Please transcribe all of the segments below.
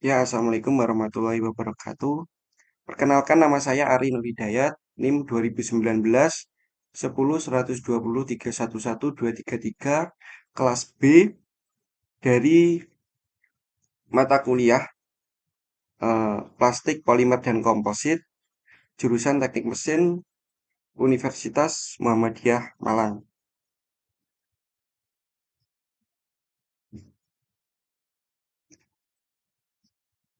Ya, Assalamualaikum warahmatullahi wabarakatuh. Perkenalkan nama saya Ari Nur Hidayat, NIM 2019 10 120 311 233, kelas B dari mata kuliah Plastik, Polimer dan Komposit, jurusan Teknik Mesin, Universitas Muhammadiyah Malang.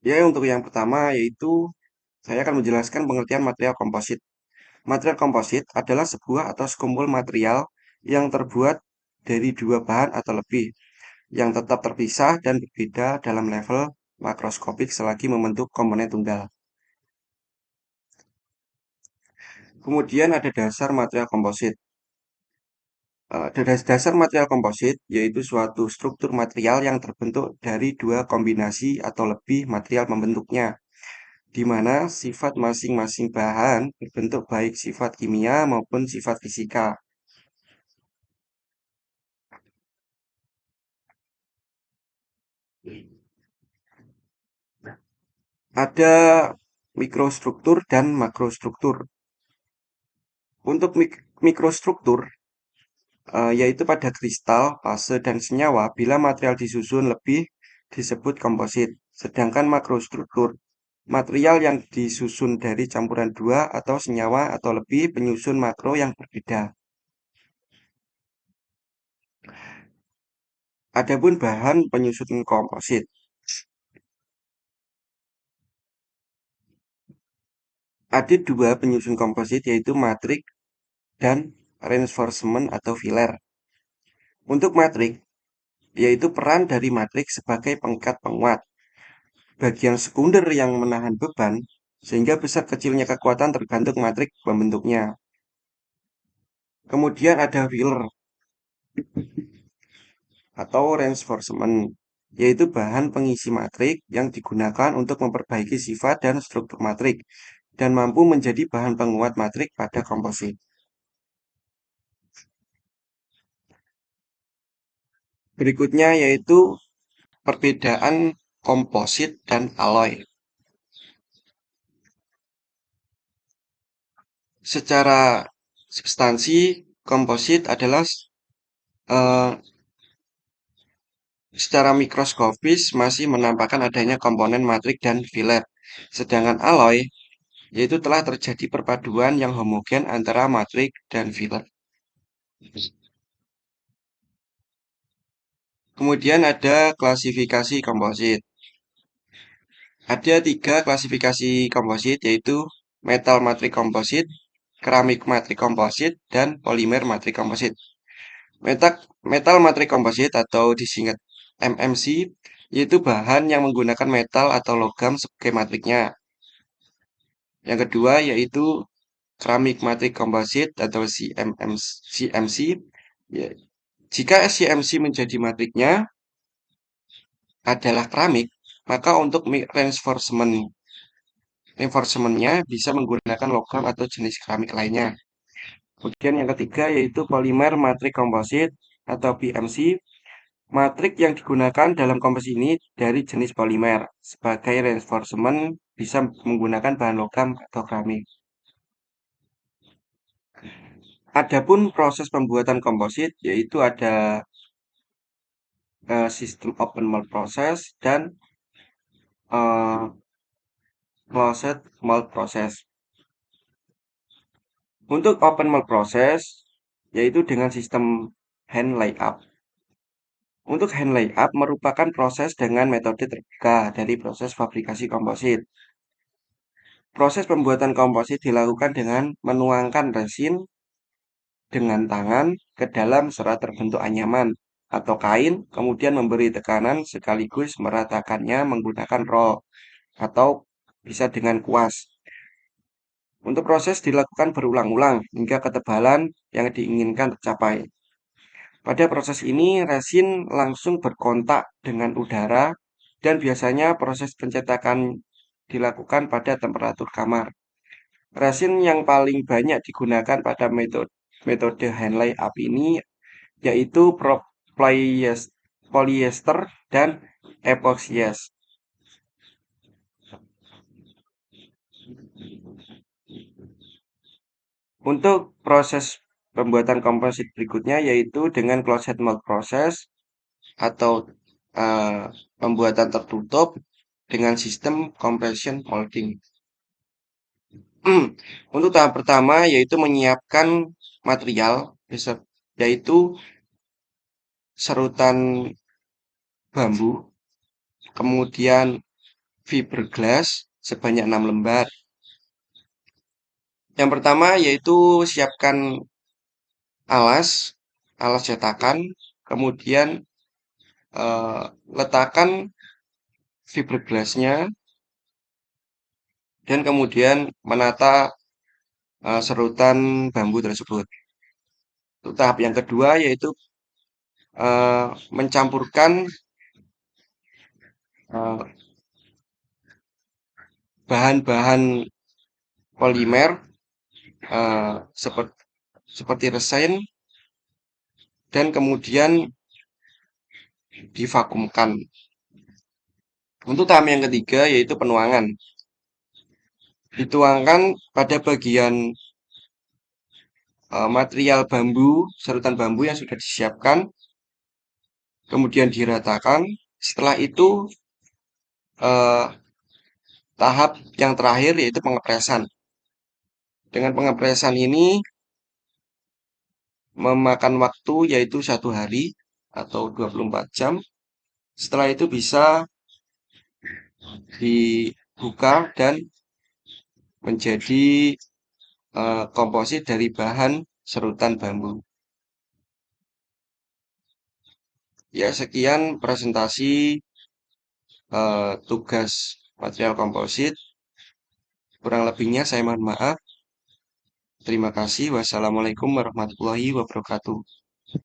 Ya, untuk yang pertama yaitu saya akan menjelaskan pengertian material komposit. Material komposit adalah sebuah atau sekumpul material yang terbuat dari dua bahan atau lebih, yang tetap terpisah dan berbeda dalam level makroskopik selagi membentuk komponen tunggal. Kemudian ada dasar material komposit. Dasar material komposit yaitu suatu struktur material yang terbentuk dari dua kombinasi atau lebih material pembentuknya, di mana sifat masing-masing bahan berbentuk baik sifat kimia maupun sifat fisika. Ada mikrostruktur dan makrostruktur. Untuk mikrostruktur, yaitu pada kristal, fase, dan senyawa, bila material disusun lebih disebut komposit. Sedangkan makrostruktur, material yang disusun dari campuran dua atau senyawa atau lebih penyusun makro yang berbeda. Adapun bahan penyusun komposit, ada dua penyusun komposit yaitu matrik dan reinforcement atau filler. Untuk matrik, yaitu peran dari matrik sebagai pengikat penguat, bagian sekunder yang menahan beban, sehingga besar kecilnya kekuatan tergantung matrik pembentuknya. Kemudian ada filler atau reinforcement, yaitu bahan pengisi matrik yang digunakan untuk memperbaiki sifat dan struktur matrik, dan mampu menjadi bahan penguat matrik pada komposit. Berikutnya yaitu perbedaan komposit dan alloy. Secara substansi, komposit adalah eh, secara mikroskopis masih menampakkan adanya komponen matrik dan filler. Sedangkan alloy yaitu telah terjadi perpaduan yang homogen antara matrik dan filler. Kemudian ada klasifikasi komposit. Ada tiga klasifikasi komposit yaitu metal matrik komposit, keramik matrik komposit, dan polimer matrik komposit. Metal, metal matrik komposit atau disingkat MMC yaitu bahan yang menggunakan metal atau logam sebagai matriknya. Yang kedua yaitu keramik matrik komposit atau CMC. Ya, jika CMC menjadi matriknya adalah keramik, maka untuk reinforcementnya bisa menggunakan logam atau jenis keramik lainnya. Kemudian yang ketiga yaitu polimer matrik komposit atau PMC. Matrik yang digunakan dalam komposit ini dari jenis polimer. Sebagai reinforcement bisa menggunakan bahan logam atau keramik. Adapun proses pembuatan komposit yaitu ada sistem open mold process dan eh, closed mold process. Untuk open mold process yaitu dengan sistem hand layup. Untuk hand layup merupakan proses dengan metode terbuka dari proses fabrikasi komposit. Proses pembuatan komposit dilakukan dengan menuangkan resin dengan tangan ke dalam serat terbentuk anyaman atau kain, kemudian memberi tekanan sekaligus meratakannya menggunakan roll atau bisa dengan kuas. Untuk proses dilakukan berulang-ulang hingga ketebalan yang diinginkan tercapai. Pada proses ini, resin langsung berkontak dengan udara dan biasanya proses pencetakan dilakukan pada temperatur kamar. Resin yang paling banyak digunakan pada metode Henley up ini yaitu polyester dan epoxy. Untuk proses pembuatan komposit berikutnya yaitu dengan closed mold process atau eh, pembuatan tertutup dengan sistem compression molding. Untuk tahap pertama yaitu menyiapkan material, yaitu serutan bambu, kemudian fiberglass sebanyak 6 lembar. Yang pertama yaitu siapkan alas, alas cetakan, kemudian letakkan fiberglassnya, dan kemudian menata serutan bambu tersebut. Untuk tahap yang kedua yaitu mencampurkan bahan-bahan polimer seperti resin dan kemudian divakumkan. Untuk tahap yang ketiga yaitu penuangan. Dituangkan pada bagian material bambu, serutan bambu yang sudah disiapkan, kemudian diratakan. Setelah itu eh, tahap yang terakhir yaitu pengepresan. Dengan pengepresan ini memakan waktu yaitu 1 hari atau 24 jam. Setelah itu bisa dibuka dan menjadi komposit dari bahan serutan bambu. Ya, sekian presentasi tugas material komposit. Kurang lebihnya saya mohon maaf. Terima kasih. Wassalamualaikum warahmatullahi wabarakatuh.